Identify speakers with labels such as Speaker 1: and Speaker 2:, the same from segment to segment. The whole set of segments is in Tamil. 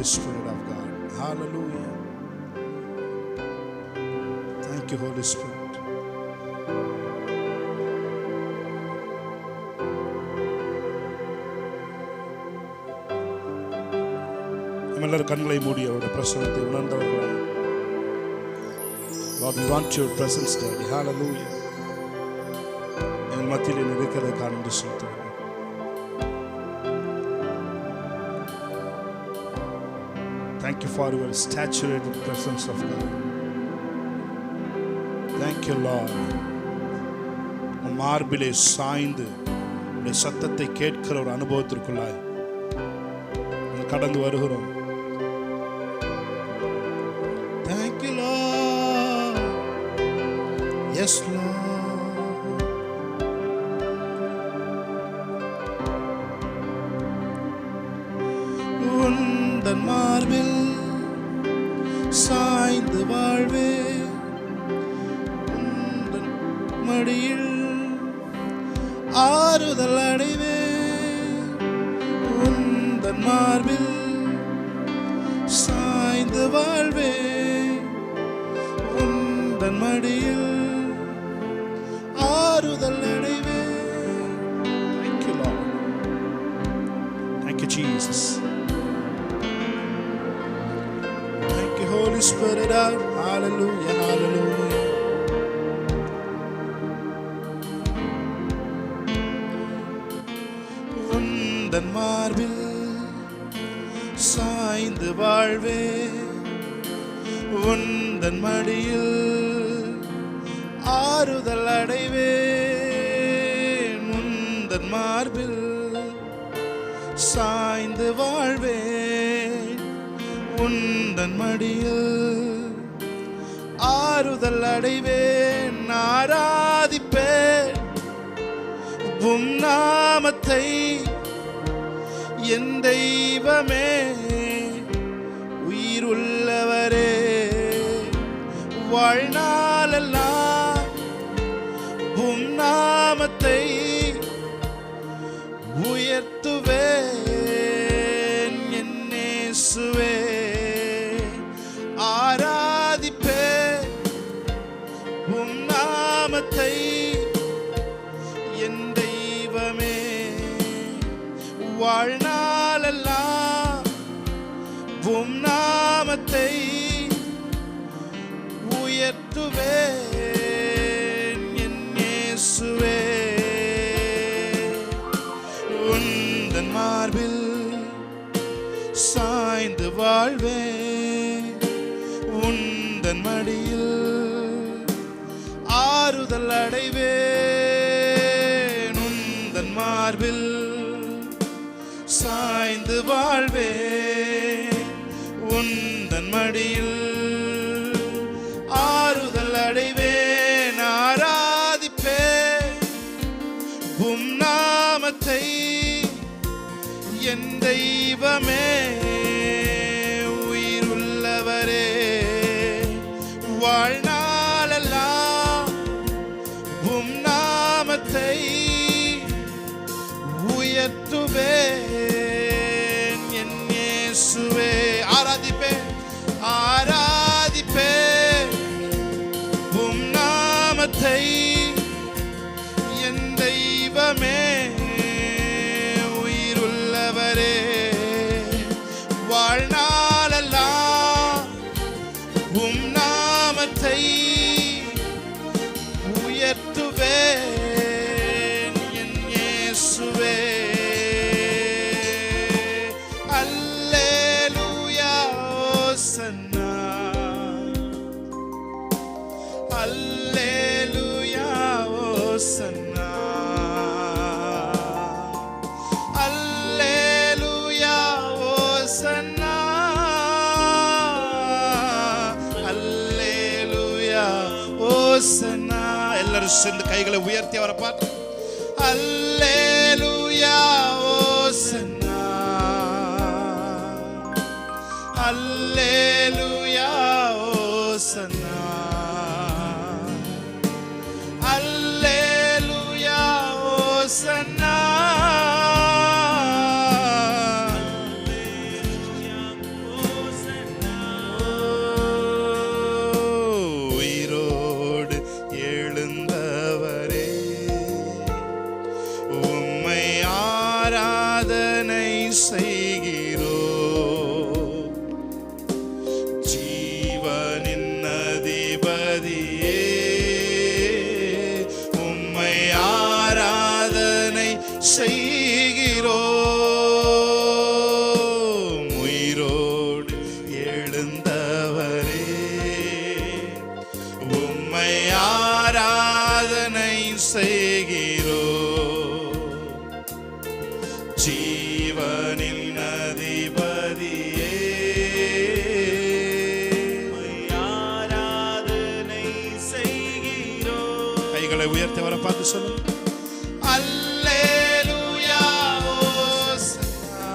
Speaker 1: Holy Spirit of God. Hallelujah. Thank you, Holy Spirit. எல்லாரும் கண்களை மூடி அவருடைய பிரசன்னத்தை உணர்ந்தவர்களாய், Lord, we want your presence, Daddy. Hallelujah. எங்கள் மத்தியில் இருக்கிறதுக்கான நன்றி செலுத்துகிறோம். Thank you for your saturated presence of God. Thank you, Lord. மார்பிலே சாய்ந்து உடைய சத்தத்தை கேட்கிற ஒரு அனுபவத்திற்குள்ளாய் கடந்து வருகிறோம். Thank you, Lord. Yes, Lord. உந்தன் மார்பில் சாய்ந்து வாழ்வே, உந்தன் மடியில் ஆறுதல் அடைவே, உந்தன் மார்பில் சாய்ந்து வாழ்வே, உந்தன் மடியில் ஆறுதல் அடைவே. Thank you, Lord. Thank you, Jesus. Thank you, Holy Spirit. Hallelujah, hallelujah. உந்தன் மார்பில் சாய்ந்து வாழ்வே, உந்தன் மடியில் ஆறுதல் அடைவேன், உந்தன் மார்பில் சாய்ந்து வாழ்வேன், உந்தன் மடியில் ஆறுதல் அடைவேன். ஆராதிப்பேன் உம் நாமத்தை என் தெய்வமே, உயிர் உள்ளவரே, வாழ்நாளெல்லாம் உம் நாமத்தை உயர்த்துவேன் என் இயேசுவே. ஆராதிப்பேன் உம் நாமத்தை என் தெய்வமே, வாழ்நாளெல்லாம் உம் நாமத்தை உயர்த்துவேன் என் இயேசுவே. உந்தன் மார்பில் சாய்ந்து வாழ்வேன், உந்தன் மடியில் ஆறுதல் அடைவேன், உந்தன் மார்பில் சாய்ந்து வாழ்வேன், உந்தன் மடியில் ஆறுதல் அடைவேன். ஆராதிப்பேன் உம் நாமத்தை என் தெய்வமே, உயிர் உள்ளவரே, வாழ்நாளெல்லாம் உம் நாமத்தை உயர்த்துவேன் என் இயேசுவே. ஆராதிப்பேன், ஆராதிப்பேன் உம் நாமத்தை என் தெய்வமே, உயிர் உள்ளவரே, வாழ்நாளெல்லாம் உம் நாமத்தை உயர்த்துவேன் என் இயேசுவே. அல்லேலூயா, ஓசன்னா, அல்லேலூயா, ஓசன்னா, அல்லேலூயா, ஓசன்னா, அல்லேலூயா, ஓசன்னா. எல்லாரும் சேர்ந்து கைகளை உயர்த்தி அவரை பார்த்து அல்லேலூயா, ஓசன்னா, அல்லேலூயா, ஓசன்னா, அல்லேலூயா, ஓசன்னா, செய்கிறோம். உயிரோடு எழுந்தவரே, உம்மை ஆராதனை செய்கிறோம். ஜீவனின் அதிபதியே, ஆராதனை செய்கிறோம். கைகளை உயர்த்தி அவரை பார்த்து சொல்லுங்க. அல்லேலூயா ஓசன்னா,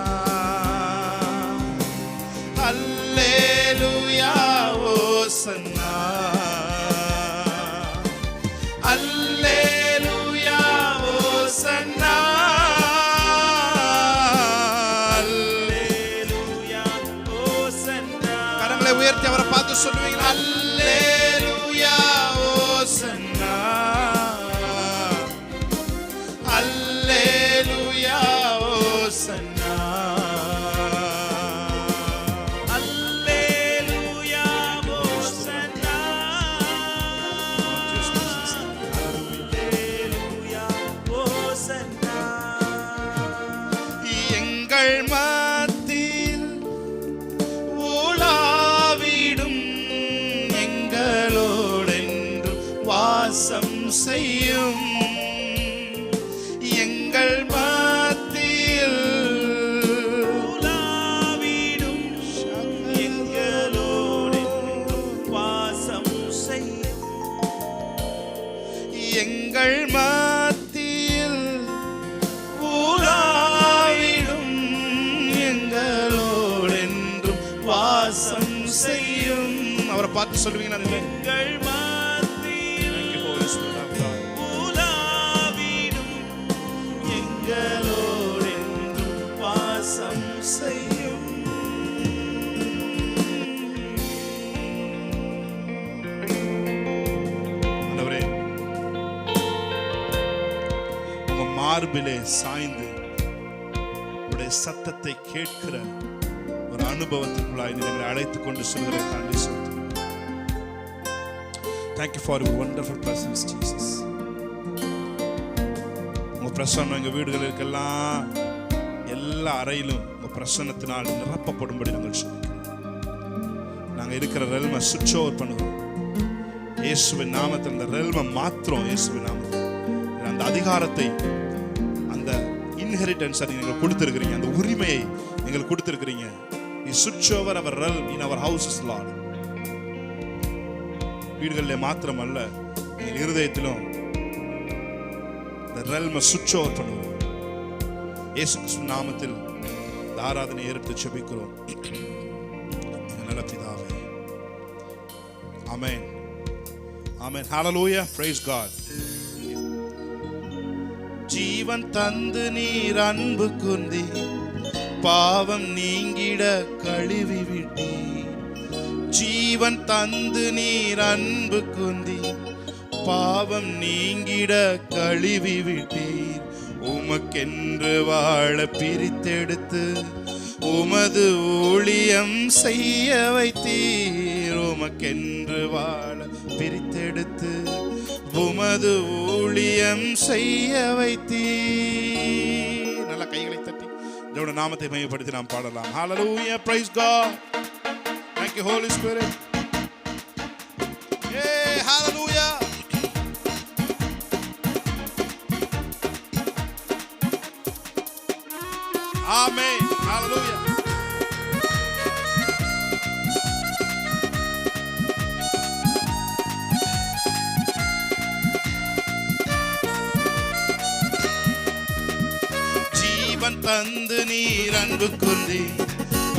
Speaker 1: அல்லேலூயா ஓசன்னா, அல்லேலூயா ஓசன்னா, அல்லேலூயா ஓசன்னா. கரங்களை உயர்த்தி அவரை பார்த்து சொல்லுவீங்க. அல்லேலூயா ஓசன்னா, அல்லேலூயா ஓசன்னா, அல்லேலூயா ஓசன்னா, அல்லேலூயா ஓசன்னா. எங்கள் மத்தியில் உலாவிடும், எங்களோடென்றும் வாசம் செய்யும். எங்கள் மத்தியில் உலாவிடும், எங்களோடென்றும் வாசம் செய்யும். எங்கள் மத்தியில் உலாவிடும், எங்களோடென்றும் வாசம் செய்யும். அவரை பார்த்து சொல்லுவீங்க. எங்கள் செய்யும். ஆண்டவரே, உங்க மார்பிலே சாய்ந்து உடைய சத்தத்தை கேட்கிற ஒரு அனுபவத்திற்குள்ளாய் எங்களை அழைத்துக் கொண்டு செல்கிற தாண்டி சொல்லுங்க. Thank you for your wonderful presence, Jesus. உங்க பிரசன்னம் எங்க வீடுகளுக்கெல்லாம் எல்லா அறையிலும் உங்க பிரசன்னத்தினால் நிரப்பப்படும்படி நாங்கள் சொல்லுகிறோம். நாங்கள் இருக்கிற ரெல்மை சுவிட்ச் ஓவர் பண்ணுகிறோம். இயேசுவின் நாமத்தில் அந்த ரெல்மை மாத்திரம். இயேசுவின் நாமத்தில் அந்த அதிகாரத்தை, அந்த இன்ஹெரிட்டன்ஸை நீங்கள் கொடுத்திருக்கிறீங்க, அந்த உரிமையை நீங்கள் கொடுத்திருக்கிறீங்க. We switch over our realm in our houses, Lord. வீடுகளில் மாத்திரம் அல்ல, எங்கள் இருதயத்திலும் இந்த ரெல்மை சுவிட்ச் ஓவர் பண்ணுவோம். இயேசு கிறிஸ்துவின் நாமத்தில் இந்த ஆராதனை ஏற்படுத்தி ஜெபிக்கிறோம். நல்ல பிதாவே, ஆமென், ஆமென், ஹalleluya, praise God. ஜீவன் தந்து நீர் அன்பு கூர்ந்தி, பாவம் நீங்கிட கழுவி விட்டீர். ஜீவன் தந்து நீர் அன்பு கூர்ந்தி, பாவம் நீங்கிட கழுவி விட்டீர். உமக்கென்று வாழ பிரித்தெடுத்து உமது ஊழியம் செய்ய வைத்தீர். உமக்கென்று வாழ பிரித்தெடுத்து உமது ஊழியம் செய்ய வைத்தீர். நல்ல கைகளை தட்டி தேவனுடைய நாமத்தை மையப்படுத்தி நாம் பாடலாம். Hallelujah, praise God. Thank you, Holy Spirit. Hey, hallelujah. Amen. Hallelujah. ஜீவன் தந்து நீர் அன்பு கூர்ந்தி,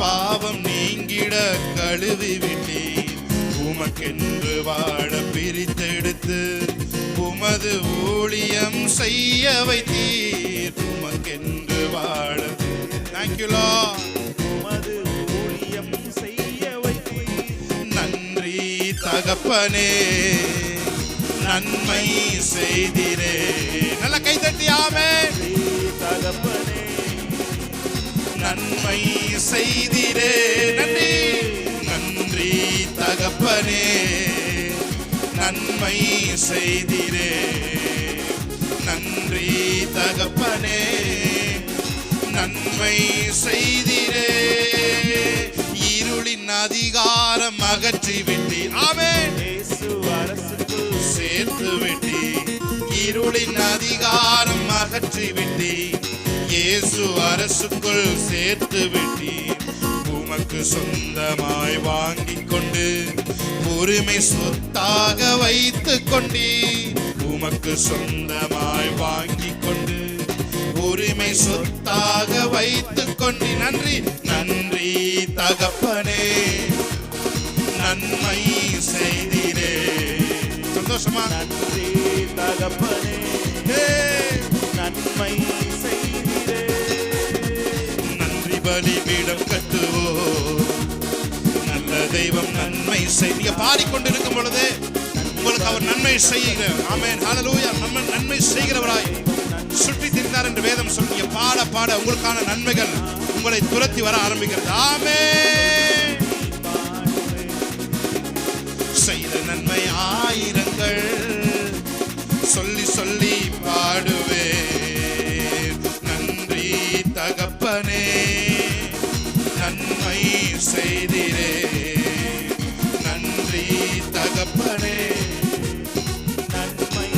Speaker 1: பாவம் நீங்கிட கழுவி விட்டீர். உமக்கென்று வாழ பிரித்தெடுத்து உமது ஊழியம் செய்ய வைத்தீர். உமக்கென்று வாழ, thank you Lord, உமது ஊழியம் செய்ய வைத்தீர். நன்றி தகப்பனே, நன்மை செய்திரே. நல்ல கை தட்டி ஆமென். தகப்பனே, நன்மை செய்திரே. நன்றி, நன்றி தகப்பனே, நன்மை செய்திரே. நன்றி தகப்பனே, நன்மை செய்திரே, இருளின் அதிகாரம் அகற்றி விட்டீர். ஆமென். சேர்த்து விட்டீர், இருளின் அதிகாரம் அகற்றி விட்டீர், இயேசு அரசுக்குள் சேர்த்து விட்டீர். உமக்கு சொந்தமாய் வாங்கிக் கொண்டு உரிமை சொத்தாக வைத்துக் கொண்டீர். உமக்கு சொந்தமாய் வாங்கிக் கொண்டு உரிமை சொத்தாக வைத்துக் கொண்டு. நன்றி நன்றி தகப்பனே, நன்மை செய்திரே. சந்தோஷமா?
Speaker 2: நன்றி தகப்பனே, நன்மை செய்திரே.
Speaker 1: நன்றி பலிபீடம் கட்டுவோ, நல்ல தெய்வம் நன்மை செய்ய. பாடிக்கொண்டிருக்கும் பொழுது உங்களுக்கு அவர் நன்மை செய்கிறார். ஆமென், ஹல்லேலூயா. நம்ம நன்மை செய்கிறவராய் சுற்றி திரிந்தார் என்று வேதம் சொல்லுங்க. பாட பாட உங்களுக்கான நன்மைகள் உங்களை துரத்தி வர ஆரம்பிக்கிறது. ஆமென். செய்த நன்மை ஆயிரங்கள் சொல்லி சொல்லி பாடுவே. நன்றி தகப்பனே, நன்மை செய்திரே. நன்றி தகப்பனே,
Speaker 2: நன்மை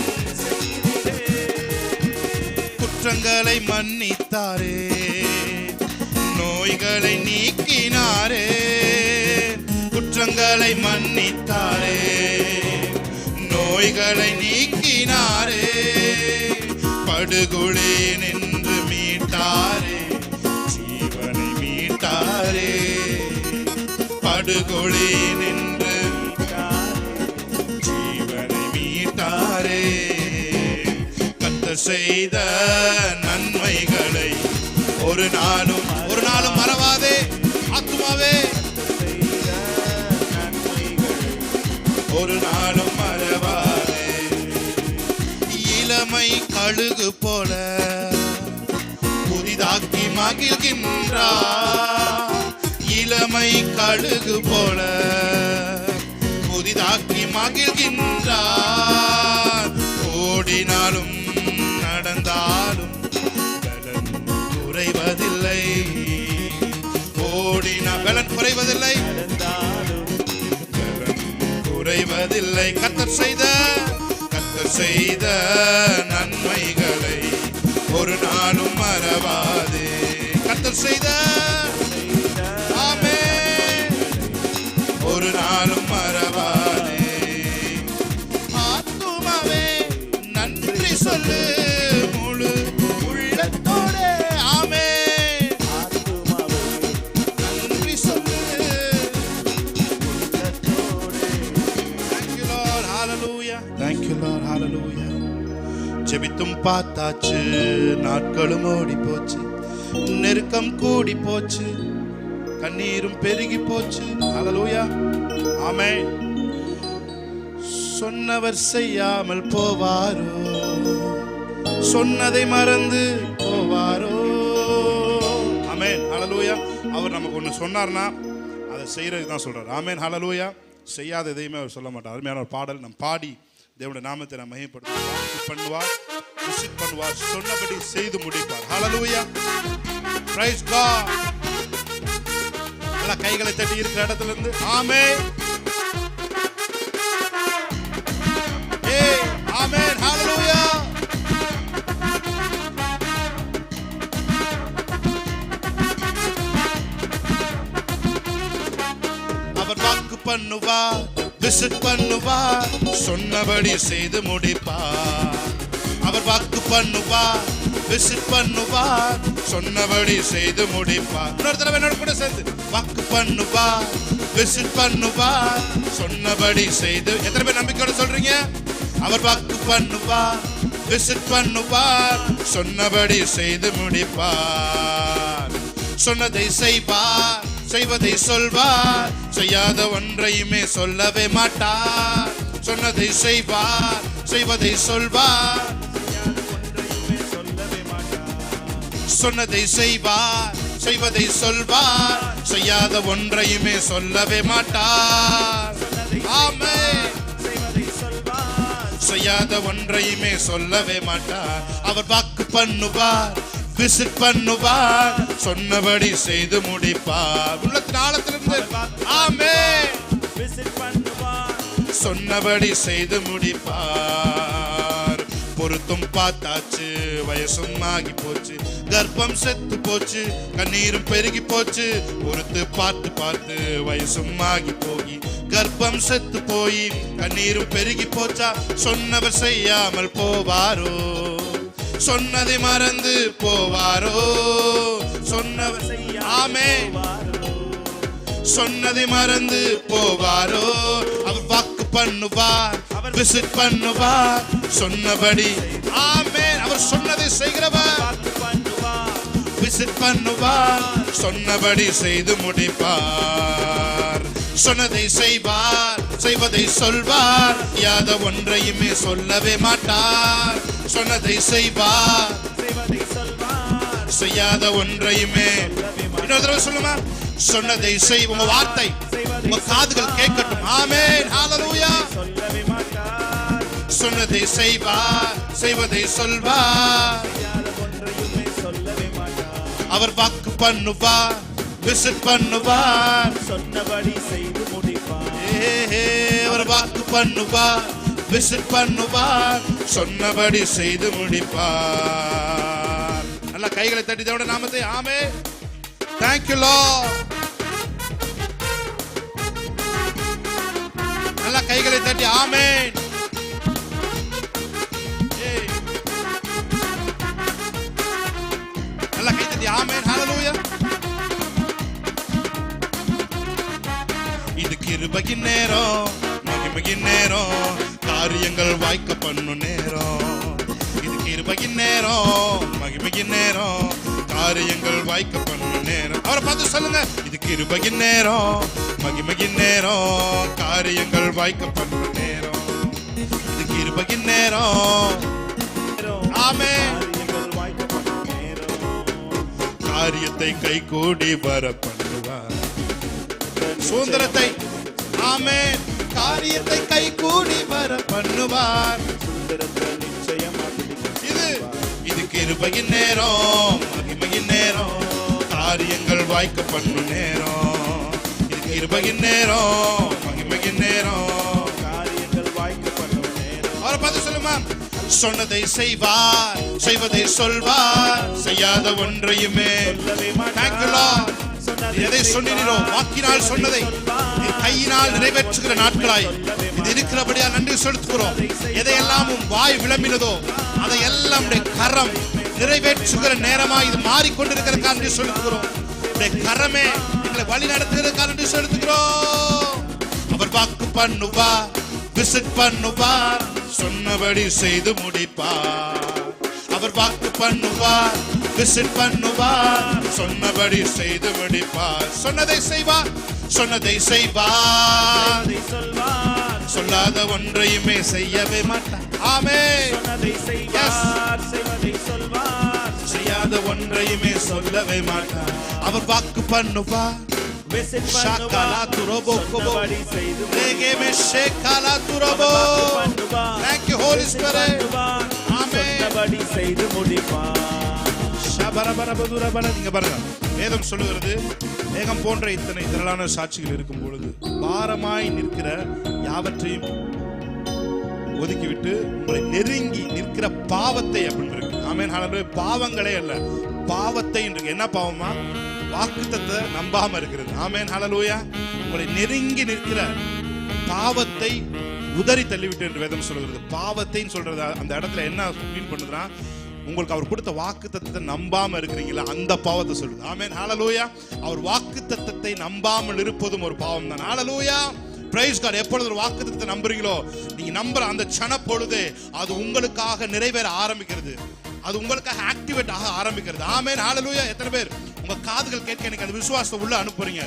Speaker 2: செய்திரே.
Speaker 1: குற்றங்களை மன்னித்தாரே, நோய்களை நீக்கினாரே. குற்றங்களை மன்னித்தாரே, நோய்களை நீக்கினாரே. படுகொலை நின்று மீட்டாரே, ஜீவனை மீட்டாரே. படுகொலை நின்று ஜீவனை மீட்டாரே. கர்த்தர் செய்த நன்மைகளை ஒரு நாளும் மறவாதே ஆத்துமாவே. ஒரு நாளும் மறவாதே. இளமை கழுகு போல புதிதாக்கி மகிழ்கின்றார். இளமை கழுகு போல புதிதாக்கி மகிழ்கின்றார். ஓடினாலும் நடந்தாலும் பலன் குறைவதில்லை. ஓடினால் பலன் குறைவதில்லை, குறைவதில்லை. கர்த்தர் செய்த நன்மைகளை ஒரு நாளும் மறவாதே. கர்த்தர் செய்த ஆமென், ஒரு நாளும் மறவாதே. ஆத்துமாவே நன்றி சொல்லு முழு உள்ளத்தோடு. ஆமென். நன்றி சொல்லு. Thank you Lord, hallelujah. ஜெபித்தும் பார்த்தாச்சு, நாட்களும் ஓடி போச்சு, நெருக்கம் கூடி போச்சு, கண்ணீரும் பெருகி போச்சு. ஹல்லேலூயா, ஆமென். சொன்னவர் செய்யாமல் போவாரோ, சொன்னதை மறந்து போவாரோ. ஆமென், ஹல்லேலூயா. அவர் நமக்கு ஒன்று சொன்னார்னா அதை செய்யறதுக்கு தான் சொல்றார். ஆமென், ஹல்லேலூயா. செய்யாத எதையுமே அவர் சொல்ல மாட்டார். அருமையான ஒரு பாடல் நம் பாடி தேவனுடைய நாமத்தை நாம் மகிமைப்படுத்துவார், விசிட் பண்ணுவார், சொன்னபடி செய்து முடிப்பார். ஹல்லேலூயா, பிரைஸ் காட். எல்லா கைகளை தட்டி இருக்கிற இடத்துல இருந்து ஆமென், ஆமென், ஹல்லேலூயா. அவர் வாக்கு பண்ணுவார், விசிட் பண்ணுவார், சொன்னபடி செய்து முடிப்பார். அவர் வாக்கு பண்ணுவார், விசிட் பண்ணுவார், சொன்னபடி செய்து முடிப்பார். இன்னொரு தடவை என்னோட கூட சேர்ந்து வாக்கு பண்ணுவார், விசிட் பண்ணுவார், சொன்னபடி செய்து. எத்தனை பேர் நம்பிக்கையோட சொல்றீங்க? அவர் வாக்கு பண்ணுவார், விசிட் பண்ணுவார், சொன்னபடி செய்து முடிப்பார். சொன்னதை செய்வார், செய்வதை சொல்வார், செய்யாத ஒன்றையுமே சொல்லவே மாட்டார். சொன்னதை செய்வார், செய்வதை சொல்வார், சொன்னதை செய்வார், செய்வதை சொல்வார், செய்யாத ஒன்றையுமே சொல்லவே மாட்டார். ஆமென். செய்யாத ஒன்றையுமே சொல்லவே மாட்டார். அவர் வாக்கு பண்ணுவார், விசிட் பண்ணுவார், சொன்னபடி செய்து முடிப்பார். உள்ளத்தின் ஆழத்திலிருந்து ஆமென்.
Speaker 2: விசிட் பண்ணுவார்,
Speaker 1: சொன்னபடி செய்து முடிப்பார். பொருத்தும் பார்த்தாச்சு, வயசும் ஆகி போச்சு, கர்ப்பம் செத்து போச்சு, கண்ணீரும் பெருகி போச்சு. பொறுத்து பார்த்து பார்த்து வயசும் ஆகி போய் கர்ப்பம் செத்து போய் கண்ணீரும் பெருகி போச்சா? சொன்னவர் செய்யாமல் போவாரோ? சொன்னதை மறந்து போவாரோ? சொன்னவர் ஆமென். சொன்னதை மறந்து போவாரோ? அவர் வாக்கு பண்ணுவார், விசிட் பண்ணுவார், சொன்னபடி ஆமென். அவர் சொன்னதை செய்கிறவர், விசிட் பண்ணுவார், சொன்னபடி செய்து முடிப்பார். சொன்னதை செய்வார், செய்வதை சொல்வார், யாத ஒன்றையுமே சொல்லவே மாட்டார். சொன்னதை செய்வார், செய்யாத ஒன்றையுமே. இன்னொரு தடவை சொல்லுமா? சொன்னதை செய். உங்க வார்த்தை உங்க காதுகள் கேட்கட்டும். ஆமென். ஹalleluya. சொன்னதை செய்வார், செய்வதை சொல்வார், அவர் வாக்கு பண்ணுவார், விசிட் பண்ணுவார்,
Speaker 2: சொன்னபடி செய்து முடிப்பார்.
Speaker 1: அவர் வாக்கு பண்ணுவார், விசிட் பண்ணுவார், சொன்னபடி செய்து முடிப்பார். நல்ல கைகளை தட்டி தேவனுடைய நாமத்தை ஆமென். Thank you Lord. நல்ல கைகளை தட்டி ஆமென். நல்ல கை தட்டி ஆமென். ஹalleluya. இது கிருபையின் நேரம், மகிமையின் நேரம், காரியங்கள் வாய்க்க பண்ணும் நேரம். இது கிருபையின் நேரம், மகிமையின் நேரம், காரியங்கள் வாய்க்க பண்ணும் நேரம். அவரை பார்த்து சொல்லுங்க. இது கிருபையின் நேரம், மகிமையின் நேரம், காரியங்கள் வாய்க்க பண்ணும் நேரம். இது கிருபையின் நேரம். ஆமென். காரியத்தை கை கூடி வர பண்ணுவார். சுதந்திரத்தை ஆமென். காரியத்தை கை கூடி வர பண்ணுவார். இது கிருபையின் நேரம், மகிமையின் நேரம், காரியங்கள் வாய்க்க பண்ணும் நேரம். இது கிருபையின் நேரம், மகிமையின் நேரம்,
Speaker 2: காரியங்கள் வாய்க்க பண்ணும் நேரம்.
Speaker 1: அவரை பார்த்து சொல்லுமா? சொன்னதை செய்வார், செய்வதை சொல்வார், செய்யாத ஒன்றையுமே. Thank you Lord. எதை சொன்னீரோ வாக்கினால் சொன்னதை கையினால் நிறைவேற்றுகிற நாட்களாய் இது இருக்கிறபடியா நன்றி செலுத்துகிறோம். எதையெல்லாம் வாய் விளம்பினதோ அதையெல்லாம் கரம் நிறைவேற்றுகிற நேரமாய் இது மாறிக்கொண்டிருக்கிறதுக்காக நன்றி செலுத்துகிறோம். கரமே எங்களை வழி நடத்துகிறதுக்காக நன்றி செலுத்துகிறோம். அவர் வாக்கு பண்ணுவார், விசிட் பண்ணுவார், சொன்னபடி செய்து முடிப்பார். அவர் வாக்கு பண்ணுவார், விசிட் பண்ணுவார், சொன்னபடி செய்து முடிப்பார். சொன்னதை செய்வார், சொன்னதை செய்வார், சொல்லாத ஒன்றையுமே செய்யவே மாட்டார். ஆமென். செய்யாத ஒன்றையுமே சொல்லவே மாட்டார். அவர் வாக்கு பண்ணுவார், ஷாகாலா துரோபோ கோபோ ரேகே மே ஷேகாலா துரோபோ. Thank you Holy Spirit. ஆமென்.
Speaker 2: செய்து முடிப்பார்.
Speaker 1: ஷபரபரபதுரபர. நீங்க பாருங்க, வேதம் சொல்லுகிறது, மேகம் போன்ற இத்தனை திரளான சாட்சிகள் இருக்கும் பொழுது பாரமாய் நிற்கிற யாவற்றையும் ஒதுக்கிவிட்டு உங்களை நெருங்கி நிற்கிற பாவத்தை அப்படின்னு இருக்கு. ஆமென். ஹalleluya. பாவங்களே அல்ல, பாவத்தை இருக்கு. என்ன பாவமா? வாக்குத்தத்தத்தை நம்பாம இருக்கிறது. ஆமென். ஹalleluya. உங்களை நெருங்கி நிற்கிற பாவத்தை உதறி தள்ளிவிட்டு என்று வேதம் சொல்கிறது. பாவத்தைன்னு சொல்றது அந்த இடத்துல என்ன மீன் பண்ணுதுன்னா, உங்களுக்கு அவர் கொடுத்த வாக்குத்தத்தத்தை நம்பாம இருக்கிறீங்களா, அந்த பாவத்தை சொல்லுது. ஆமென். ஹalleluya. அவர் வாக்குத்தத்தத்தை நம்பாமல் இருப்பதும் ஒரு பாவம் தான். ஹalleluya. Praise God. எப்பொழுது ஒரு வாக்குத்தத்தத்தை நம்புறீங்களோ, நீங்க நம்புற அந்த க்ஷண பொழுது அது உங்களுக்காக நிறைவேற ஆரம்பிக்கிறது, அது உங்களுக்காக ஆக்டிவேட் ஆக ஆரம்பிக்கிறது. ஆமென். ஹalleluya. எத்தனை பேர் உங்க காதுகள் கேட்க எனக்கு அந்த விசுவாசத்தை உள்ள அனுப்புறீங்க?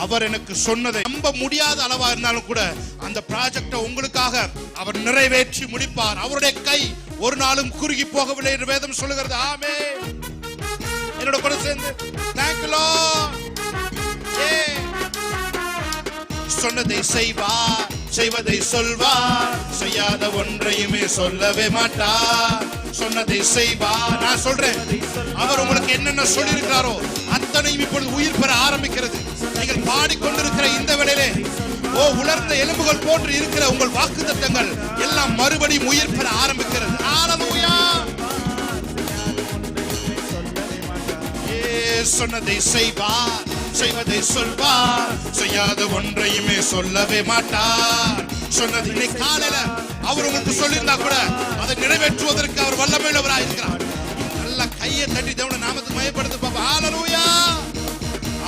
Speaker 1: அவர் எனக்கு சொன்னதை நம்ப முடியாத அளவா இருந்தாலும் கூட அந்த ப்ராஜெக்டை உங்களுக்காக அவர் நிறைவேற்றி முடிப்பார். அவருடைய கை ஒரு நாளும் குறுகி போகவில்லை என்று வேதம் சொல்லுகிறது. ஆமென். என்னோட கூட சேர்ந்து Thank you Lord. சொன்னதை செய்வார், செய்வதை சொல்வார், செய்யாத ஒன்றையுமே சொல்லவே மாட்டார். சொன்னதை செய்வார். நான் சொல்றேன், அவர் உங்களுக்கு என்னென்ன சொல்லியிருக்கிறாரோ அத்தனையும் இப்பொழுது உயிர் பெற ஆரம்பிக்கிறது. நீங்கள் பாடிக்கொண்டிருக்கிற இந்த வேளையிலே உலர்ந்த எலும்புகள் போன்று இருக்கிற உங்கள் வாக்குத்தத்தங்கள் எல்லாம் மறுபடியும் உயிர் பெற ஆரம்பிக்கிறது. ஹல்லேலூயா. சொன்னதை செய்வார், செய்வதை சொல்வார், செய்யாத ஒன்றையுமே சொல்லவே மாட்டார். சொன்னது இன்னைக்கு காலையில அவர் உங்களுக்கு சொல்லியிருந்தா கூட அதை நிறைவேற்றுவதற்கு அவர் வல்லமையுள்ளவராக இருக்கிறார். நல்ல கையை தட்டி தேவனை நாமத்தை மயப்படுத்த பாப்பா. ஹல்லேலூயா.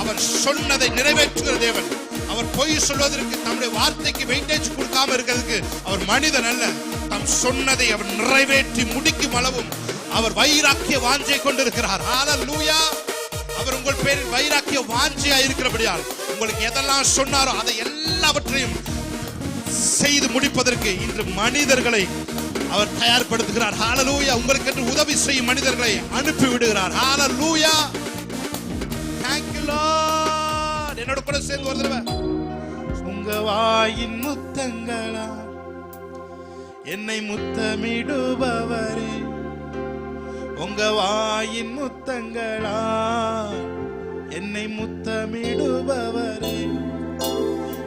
Speaker 1: அவர் சொன்னதை நிறைவேற்றுகிற தேவன். அவர் பொய் சொல்வதற்கு, தம்முடைய வார்த்தைக்கு வெயிட்டேஜ் கொடுக்காம இருக்கிறதுக்கு அவர் மனிதன் அல்ல. தம் சொன்னதை அவர் நிறைவேற்றி முடிக்கும் அளவும் அவர் வைராக்கிய வாஞ்சை கொண்டிருக்கிறார். ஹல்லேலூயா. அவர் உங்கள் பேரில் வைராக்கிய வாஞ்சையா இருக்கிறபடியால் உங்களுக்கு எதெல்லாம் சொன்னாரோ அதை எல்லாவற்றையும் செய்து முடிப்பதற்கு இன்று மனிதர்களை அவர் தயார்படுத்துகிறார். ஹல்லேலூயா. உங்களுக்கு என்று உதவி செய்யும் மனிதர்களை அனுப்பி விடுகிறார். ஹல்லேலூயா. Thank you Lord. என்னோட கூட சேர்ந்து ஒரு தடவை. உங்க வாயின் முத்தங்களா என்னை முத்தமிடுபவரே, உங்க வாயின் முத்தங்களா என்னை முத்தமிடுபவரே,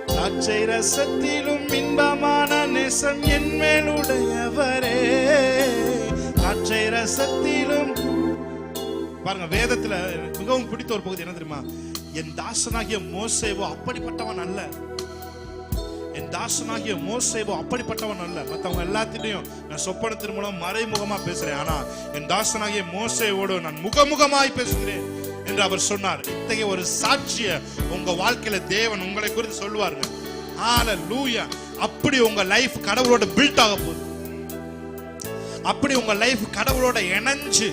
Speaker 1: திராட்சை ரசத்திலும் இன்பமான நேசம் என் மேலுடையவரே, திராட்சை ரசத்திலும். பாருங்க, வேதத்துல மிகவும் பிடித்த ஒரு பகுதி என்ன தெரியுமா? என் தாசனாகிய மோசேவோ அப்படிப்பட்டவன் அல்ல. என் தாசனாகிய மோசேவோ அப்படிப்பட்டவன் அல்ல. மற்றவங்க எல்லாத்திலையும் நான் சொப்பனத்தின் மூலம் மறைமுகமா பேசுறேன். ஆனா என் தாசனாகிய மோசேவோடு நான் முகமுகமாய் பேசுகிறேன் என்று அவர் சொன்னார். இத்தகைய ஒரு சாட்சிய உங்க வாழ்க்கையில தேவன் உங்களை குறித்து சொல்லுவாருங்க. ஹல்லேலூயா. அப்படி உங்க லைஃப் கடவுளோட பில்ட் ஆக போகுது. அப்படி உங்க லைஃப் கடவுளோட இணைஞ்சு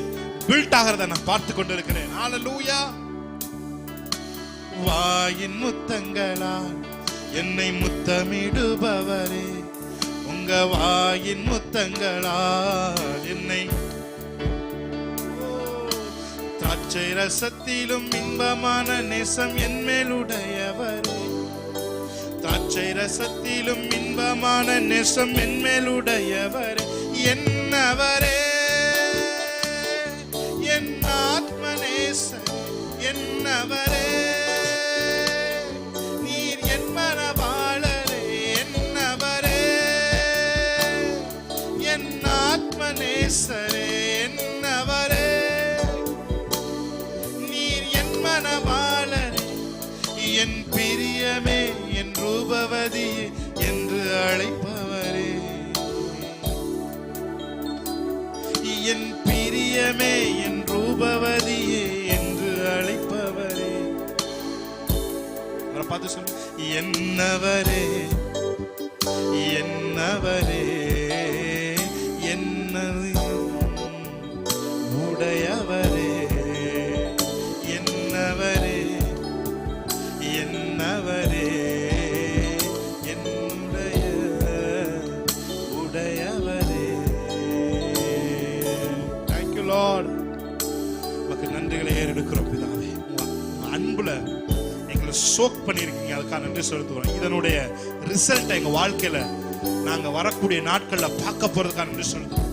Speaker 1: பில்ட் ஆகிறத நான் பார்த்து கொண்டிருக்கிறேன். ஹல்லேலூயா. வாயின் முத்தங்களா என்னை முத்தமிடுபவரே, உங்க வாயின் முத்தங்களா என்னை, திராட்சை ரசத்திலும் இன்பமான நேசம் என் மேலுடையவரே, திராட்சை ரசத்திலும் இன்பமான நேசம் என் மேலுடையவரே, என்னவரே என் ஆத்ம நேசம் என்னவரே, நீர் என் மனவாளரே, என்னவரே என் ஆத்ம நேசரே, என்னவரே நீர் என் மனவாளரே, என் பிரியமே என் ரூபவதி என்று அழைப்பவரே, என் பிரியமே என் ரூபவதியே என்று அழைப்பவரே. பார்த்து சொல்லு, என்னவரே என்னவரே என்னையும் உடையவரே, என்னவரே என்னவரே என்னுடைய உடையவரே. Thank you Lord. உமக்கு நன்றிகளை ஏறெடுக்கிறோம் பிதாவே. அன்புல எங்களை சோக் பண்ணியிருக்கீங்க, அதுக்காக நன்றி செலுத்துவோம். இதனுடைய ரிசல்ட்டை எங்க வாழ்க்கையில நாங்க வரக்கூடிய நாட்கள்ல பார்க்க போறதுக்காக நன்றி செலுத்துவோம்.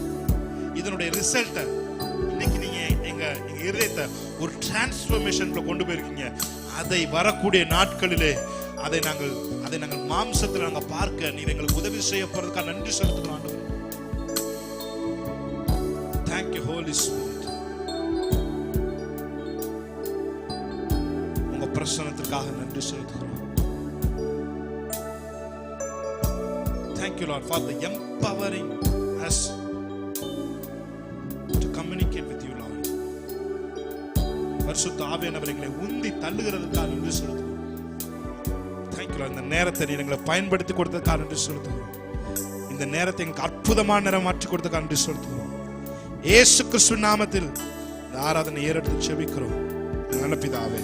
Speaker 1: இதனுடைய ரிசல்ட்டை இன்னைக்கு நீங்க எங்க இதயத்தை ஒரு டிரான்ஸ்ஃபர்மேஷன்ல கொண்டு போயிருக்கீங்க. அதை வரக்கூடிய நாட்களிலே அதை நாங்கள் மாம்சத்தில் நாங்க பார்க்க நீங்க எங்களுக்கு உதவி செய்ய போறதுக்காக நன்றி செலுத்துகிறோம் ஆண்டவரே. Thank you Holy Spirit. உங்க பிரசன்னத்திற்காக நன்றி செலுத்துகிறோம். Thank you Lord for the empowering us to communicate with you Lord. பரிசுத்த ஆவியானவர் எங்களை உந்தி தள்ளுகிறதுக்காக நன்றி செலுத்துகிறோம். Thank you Lord. இந்த நேரத்தை எங்களை பயன்படுத்தி கொடுத்ததுக்காக நன்றி செலுத்துகிறோம். இந்த நேரத்தை எங்களுக்கு அற்புதமான நேரம் மாற்றி கொடுத்ததுக்காக நன்றி செலுத்துகிறோம். இயேசு கிறிஸ்து நாமத்தில் இந்த ஆராதனை ஏறெடுத்து ஜெபிக்கிறோம் நல்ல பிதாவே.